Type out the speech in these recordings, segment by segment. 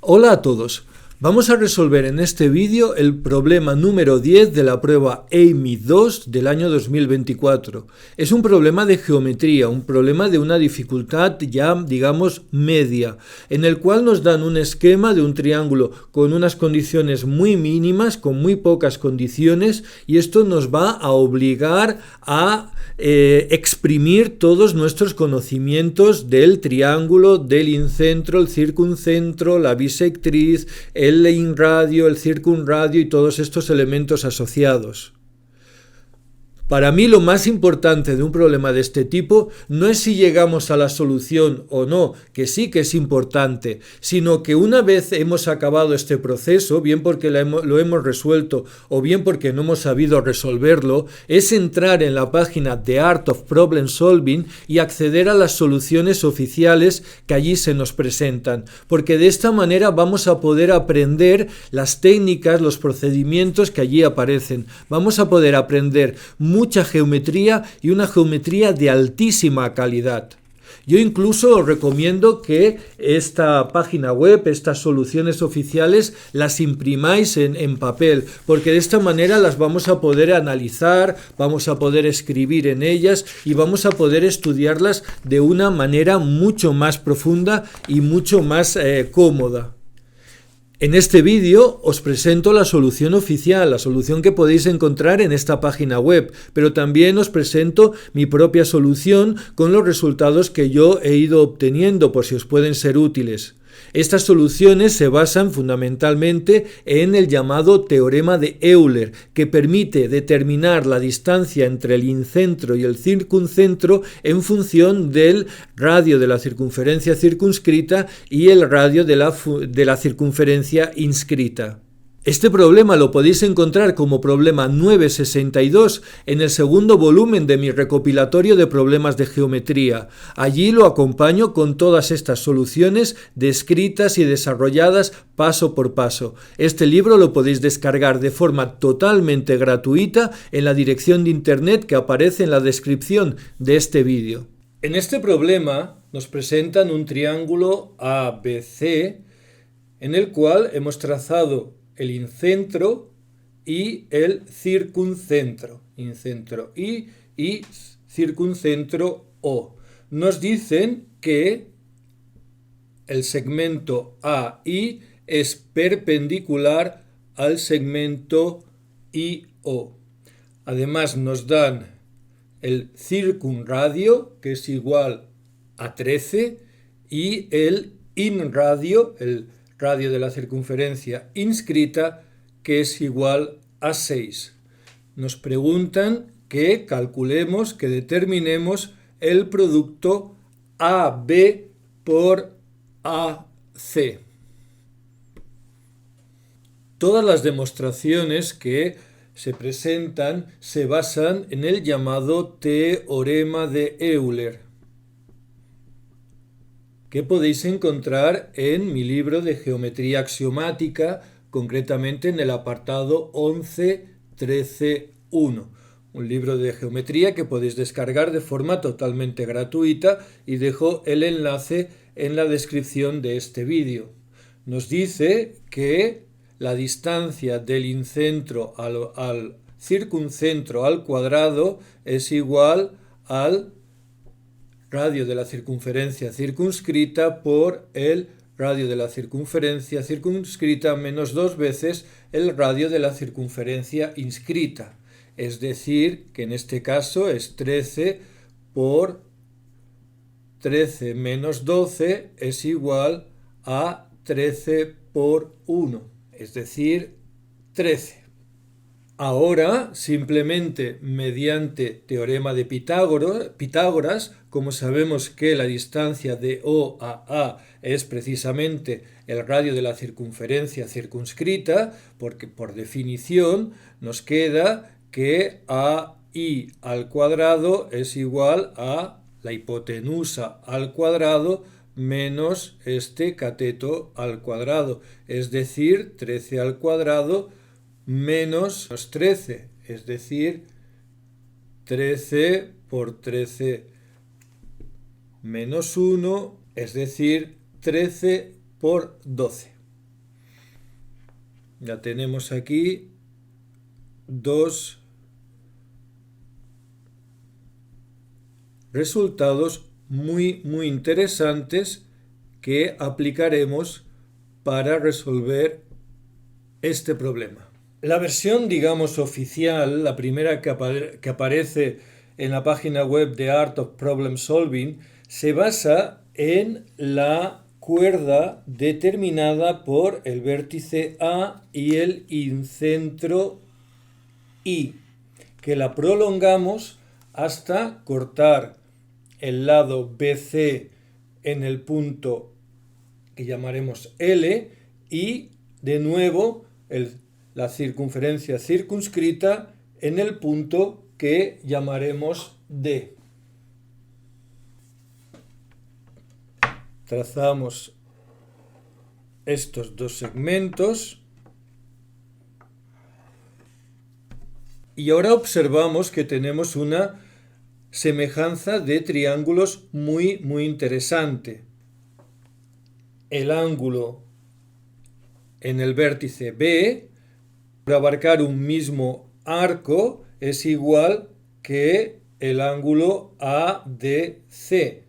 Hola a todos. Vamos a resolver en este vídeo el problema número 10 de la prueba AMY 2 del año 2024. Es un problema de geometría, un problema de una dificultad ya, digamos, media, en el cual nos dan un esquema de un triángulo con unas condiciones muy mínimas, con muy pocas condiciones, y esto nos va a obligar a exprimir todos nuestros conocimientos del triángulo, del incentro, el circuncentro, la bisectriz, el inradio, el circunradio y todos estos elementos asociados. Para mí lo más importante de un problema de este tipo no es si llegamos a la solución o no, que sí que es importante, sino que una vez hemos acabado este proceso, bien porque lo hemos resuelto o bien porque no hemos sabido resolverlo, es entrar en la página The Art of Problem Solving y acceder a las soluciones oficiales que allí se nos presentan, porque de esta manera vamos a poder aprender las técnicas, los procedimientos que allí aparecen. Vamos a poder aprender mucha geometría y una geometría de altísima calidad. Yo incluso os recomiendo que esta página web, estas soluciones oficiales, las imprimáis en papel, porque de esta manera las vamos a poder analizar, vamos a poder escribir en ellas y vamos a poder estudiarlas de una manera mucho más profunda y mucho más cómoda. En este vídeo os presento la solución oficial, la solución que podéis encontrar en esta página web, pero también os presento mi propia solución con los resultados que yo he ido obteniendo por si os pueden ser útiles. Estas soluciones se basan fundamentalmente en el llamado teorema de Euler, que permite determinar la distancia entre el incentro y el circuncentro en función del radio de la circunferencia circunscrita y el radio de la circunferencia inscrita. Este problema lo podéis encontrar como problema 962 en el segundo volumen de mi recopilatorio de problemas de geometría. Allí lo acompaño con todas estas soluciones descritas y desarrolladas paso por paso. Este libro lo podéis descargar de forma totalmente gratuita en la dirección de internet que aparece en la descripción de este vídeo. En este problema nos presentan un triángulo ABC en el cual hemos trazado el incentro y el circuncentro, incentro I y circuncentro O. Nos dicen que el segmento AI es perpendicular al segmento IO. Además nos dan el circunradio, que es igual a 13, y el inradio, el radio de la circunferencia inscrita, que es igual a 6. Nos preguntan que calculemos, que determinemos el producto AB por AC. Todas las demostraciones que se presentan se basan en el llamado teorema de Euler, que podéis encontrar en mi libro de geometría axiomática, concretamente en el apartado 11.13.1. Un libro de geometría que podéis descargar de forma totalmente gratuita y dejo el enlace en la descripción de este vídeo. Nos dice que la distancia del incentro al circuncentro al cuadrado es igual al radio de la circunferencia circunscrita por el radio de la circunferencia circunscrita menos 2 veces el radio de la circunferencia inscrita. Es decir, que en este caso es 13 por 13 menos 12 es igual a 13 por 1, es decir, 13. Ahora, simplemente mediante teorema de Pitágoras, como sabemos que la distancia de O a A es precisamente el radio de la circunferencia circunscrita, porque por definición nos queda que AI al cuadrado es igual a la hipotenusa al cuadrado menos este cateto al cuadrado, es decir, 13 al cuadrado menos 13, es decir, 13 por 13 menos 1, es decir, 13 por 12. Ya tenemos aquí dos resultados muy interesantes que aplicaremos para resolver este problema. La versión, digamos, oficial, la primera que aparece en la página web de Art of Problem Solving, se basa en la cuerda determinada por el vértice A y el incentro I, que la prolongamos hasta cortar el lado BC en el punto que llamaremos L y de nuevo la circunferencia circunscrita en el punto que llamaremos D. Trazamos estos dos segmentos y ahora observamos que tenemos una semejanza de triángulos muy interesante. El ángulo en el vértice B, por abarcar un mismo arco, es igual que el ángulo ADC.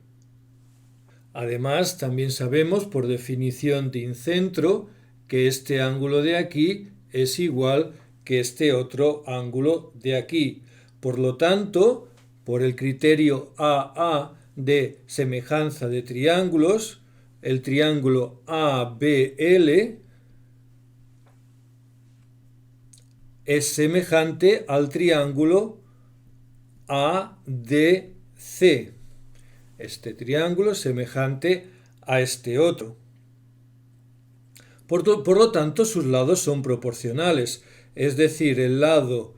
Además, también sabemos por definición de incentro que este ángulo de aquí es igual que este otro ángulo de aquí. Por lo tanto, por el criterio AA de semejanza de triángulos, el triángulo ABL es semejante al triángulo ADC. Este triángulo es semejante a este otro. Por lo tanto, sus lados son proporcionales. Es decir, el lado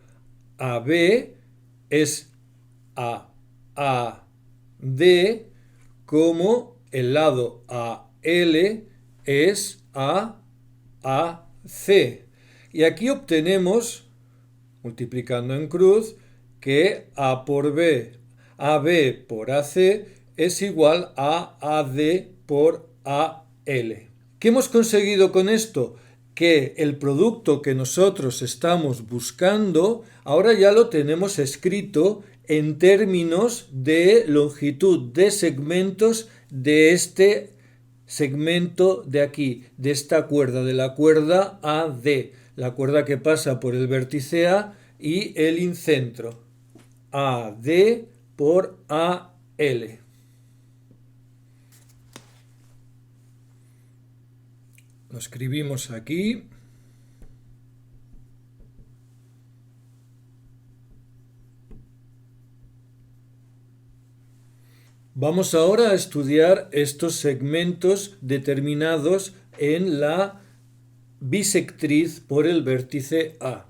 AB es a AD como el lado AL es a AC. Y aquí obtenemos, multiplicando en cruz, que A por B, AB por AC es igual a AD por AL. ¿Qué hemos conseguido con esto? Que el producto que nosotros estamos buscando ahora ya lo tenemos escrito en términos de longitud de segmentos de este segmento de aquí, de esta cuerda, de la cuerda AD, la cuerda que pasa por el vértice A y el incentro, AD por AL. Lo escribimos aquí. Vamos ahora a estudiar estos segmentos determinados en la bisectriz por el vértice A.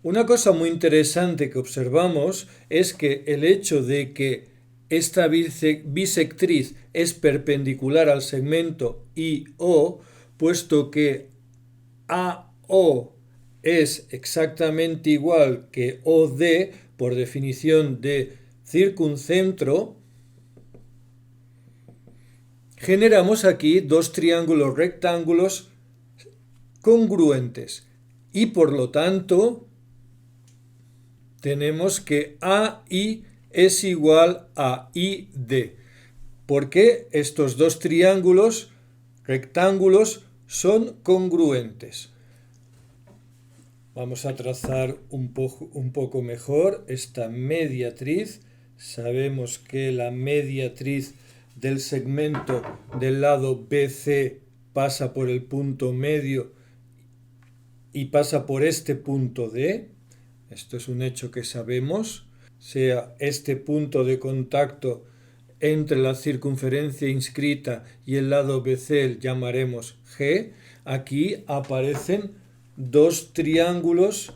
Una cosa muy interesante que observamos es que el hecho de que esta bisectriz es perpendicular al segmento IO, puesto que AO es exactamente igual que OD por definición de circuncentro, generamos aquí dos triángulos rectángulos congruentes y por lo tanto tenemos que AI es igual a ID, porque estos dos triángulos rectángulos son congruentes. Vamos a trazar un poco mejor esta mediatriz. Sabemos que la mediatriz del segmento del lado BC pasa por el punto medio y pasa por este punto D. Esto es un hecho que sabemos. Sea este punto de contacto entre la circunferencia inscrita y el lado BC llamaremos G. Aquí aparecen dos triángulos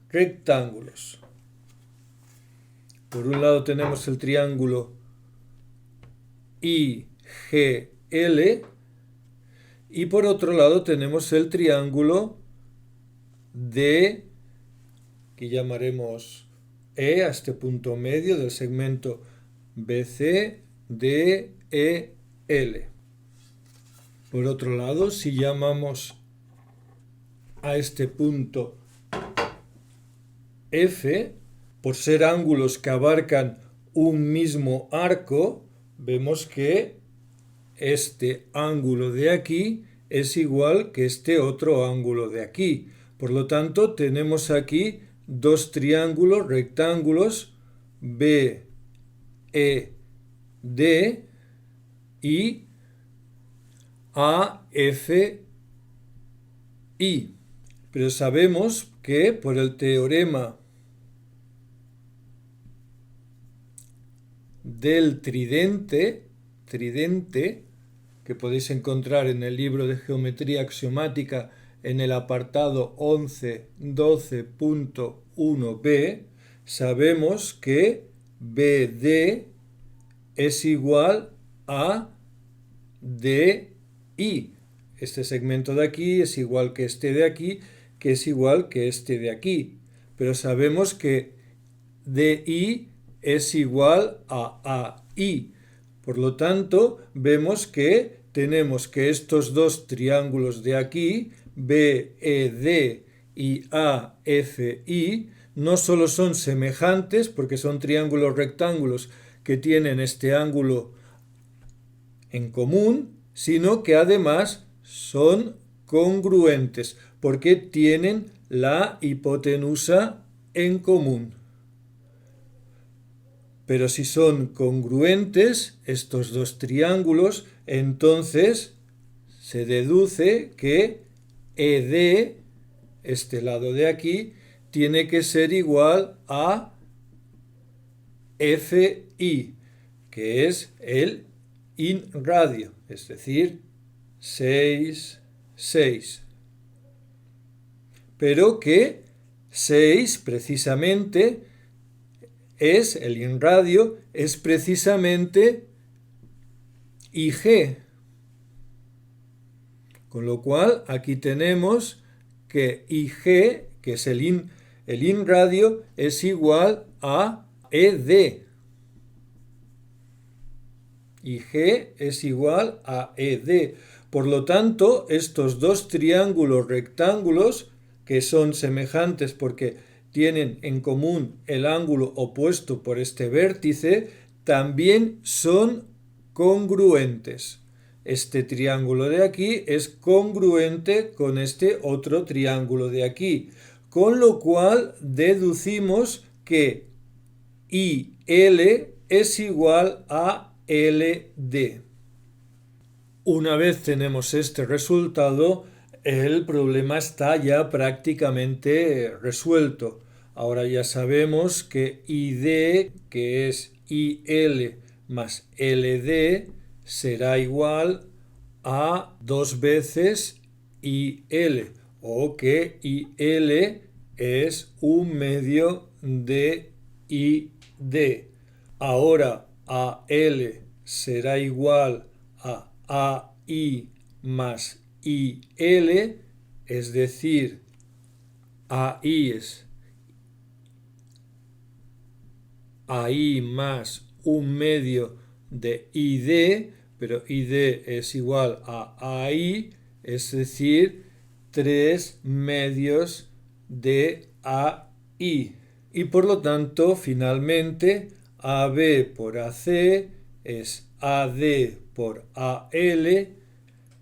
rectángulos. Por un lado tenemos el triángulo IGL y por otro lado tenemos el triángulo D, que llamaremos E a este punto medio del segmento BC, DEL. Por otro lado, si llamamos a este punto F, por ser ángulos que abarcan un mismo arco, vemos que este ángulo de aquí es igual que este otro ángulo de aquí. Por lo tanto, tenemos aquí dos triángulos rectángulos BED y AFI. Pero sabemos que por el teorema del tridente, que podéis encontrar en el libro de geometría axiomática en el apartado 11.12.1b, sabemos que BD es igual a DI. Este segmento de aquí es igual que este de aquí, que es igual que este de aquí. Pero sabemos que DI es igual a AI. Por lo tanto, vemos que tenemos que estos dos triángulos de aquí, BED y AFI, no solo son semejantes, porque son triángulos rectángulos que tienen este ángulo en común, sino que además son congruentes, porque tienen la hipotenusa en común. Pero si son congruentes estos dos triángulos, entonces se deduce que ED, este lado de aquí, tiene que ser igual a FI, que es el inradio, es decir, 6, 6. Pero que 6 precisamente es, el inradio, es precisamente IG. Con lo cual aquí tenemos que IG, que es el inradio, es igual a ED. IG es igual a ED. Por lo tanto, estos dos triángulos rectángulos, que son semejantes porque tienen en común el ángulo opuesto por este vértice, también son congruentes. Este triángulo de aquí es congruente con este otro triángulo de aquí, con lo cual deducimos que IL es igual a LD. Una vez tenemos este resultado, el problema está ya prácticamente resuelto. Ahora ya sabemos que ID, que es IL más LD, será igual a 2 veces IL, o que IL es 1/2 de ID. Ahora AL será igual a AI más IL, es decir, AI es AI más 1/2 de ID, pero ID es igual a AI, es decir, 3/2 de AI. Y por lo tanto, finalmente, AB por AC es AD por AL,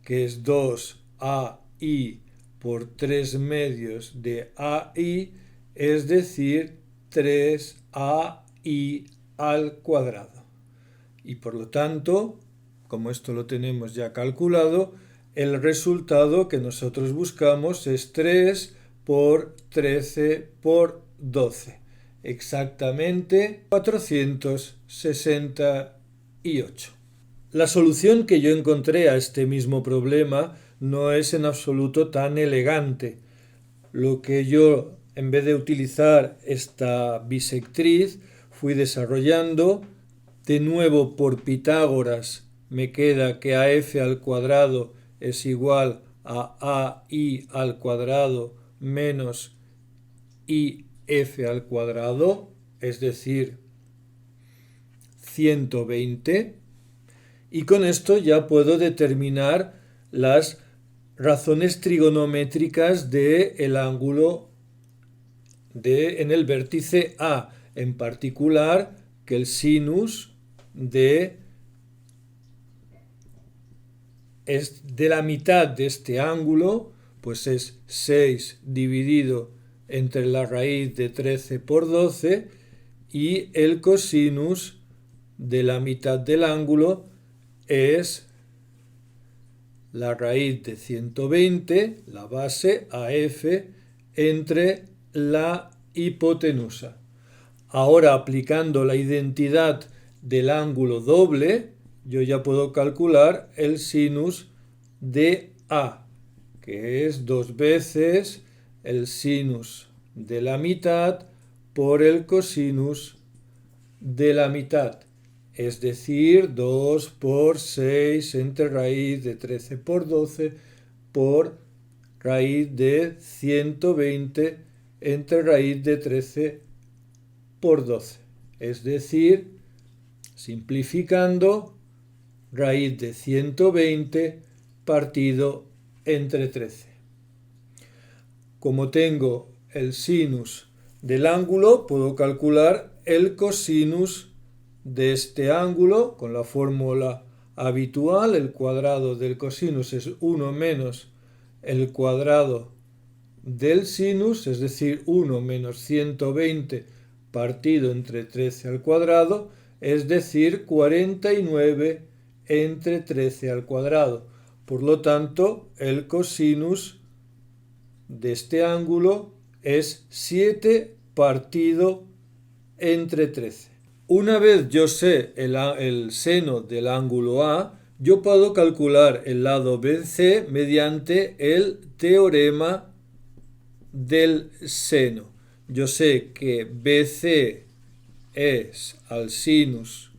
que es 2AI por 3/2 de AI, es decir, 3AI al cuadrado. Y por lo tanto, como esto lo tenemos ya calculado, el resultado que nosotros buscamos es 3 por 13 por 12. Exactamente 468. La solución que yo encontré a este mismo problema no es en absoluto tan elegante. Lo que yo, en vez de utilizar esta bisectriz, fui desarrollando de nuevo por Pitágoras. Me queda que AF al cuadrado es igual a AI al cuadrado menos IF al cuadrado, es decir, 120. Y con esto ya puedo determinar las razones trigonométricas del ángulo en el vértice A, en particular que el sinus de la mitad de este ángulo, pues es 6 dividido entre la raíz de 13 por 12, y el cosinus de la mitad del ángulo es la raíz de 120, la base AF, entre la hipotenusa. Ahora, aplicando la identidad del ángulo doble, yo ya puedo calcular el sinus de A, que es 2 veces el sinus de la mitad por el cosinus de la mitad, es decir, 2 por 6 entre raíz de 13 por 12 por raíz de 120 entre raíz de 13 por 12. Es decir, simplificando, raíz de 120 partido entre 13. Como tengo el sinus del ángulo, puedo calcular el cosinus de este ángulo con la fórmula habitual. El cuadrado del cosinus es 1 menos el cuadrado del sinus, es decir, 1 menos 120 partido entre 13 al cuadrado, es decir, 49 entre 13 al cuadrado. Por lo tanto, el cosinus de este ángulo es 7 partido entre 13. Una vez yo sé el seno del ángulo A, yo puedo calcular el lado BC mediante el teorema del seno. Yo sé que BC es al sinus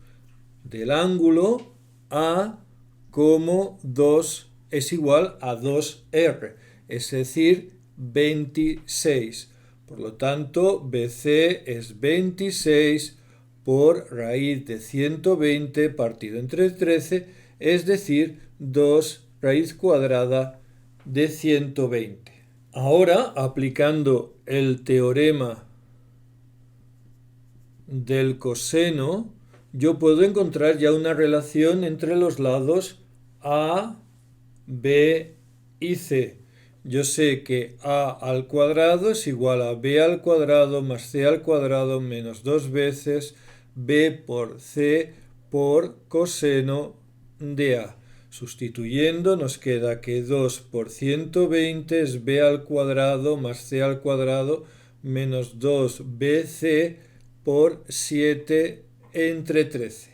del ángulo A como 2 es igual a 2R, es decir, 26. Por lo tanto, BC es 26 por raíz de 120 partido entre 13, es decir, 2 raíz cuadrada de 120. Ahora, aplicando el teorema del coseno, yo puedo encontrar ya una relación entre los lados A, B y C. Yo sé que A al cuadrado es igual a B al cuadrado más C al cuadrado menos 2 veces B por C por coseno de A. Sustituyendo nos queda que 2 por 120 es B al cuadrado más C al cuadrado menos 2BC por 7 entre 13.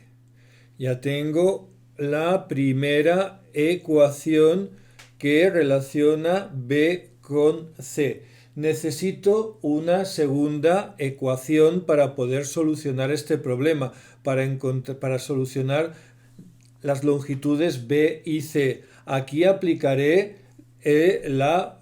Ya tengo la primera ecuación que relaciona B con C. Necesito una segunda ecuación para poder solucionar este problema, para solucionar las longitudes B y C. Aquí aplicaré la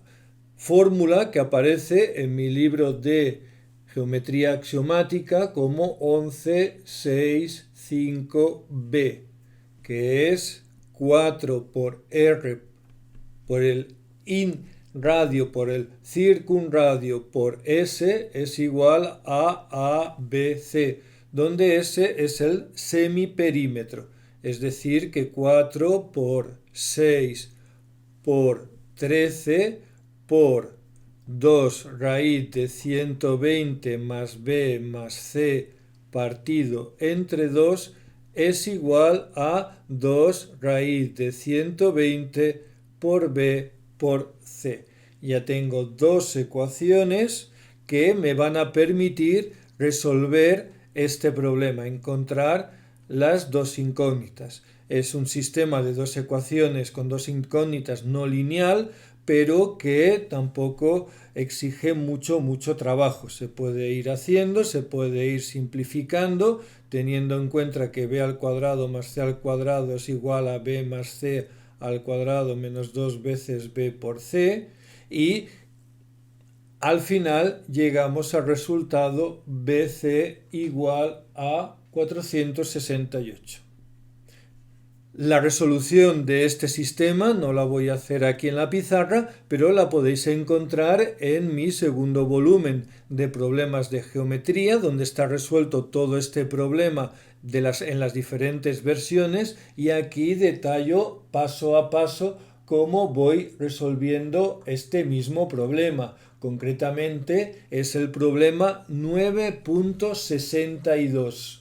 fórmula que aparece en mi libro de geometría axiomática como 1165B, que es 4 por R por el in radio por el circunradio por S es igual a ABC, donde S es el semiperímetro. Es decir, que 4 por 6 por 13 por 2 raíz de 120 más B más C partido entre 2 es igual a 2 raíz de 120 por B por C. Ya tengo dos ecuaciones que me van a permitir resolver este problema, encontrar las dos incógnitas. Es un sistema de dos ecuaciones con dos incógnitas no lineal, pero que tampoco exige mucho trabajo. Se puede ir haciendo, se puede ir simplificando, teniendo en cuenta que b al cuadrado más c al cuadrado es igual a b más c al cuadrado menos 2 veces b por c, y al final llegamos al resultado BC igual a 468. La resolución de este sistema no la voy a hacer aquí en la pizarra, pero la podéis encontrar en mi segundo volumen de problemas de geometría, donde está resuelto todo este problema en las diferentes versiones, y aquí detallo paso a paso cómo voy resolviendo este mismo problema. Concretamente es el problema 9.62.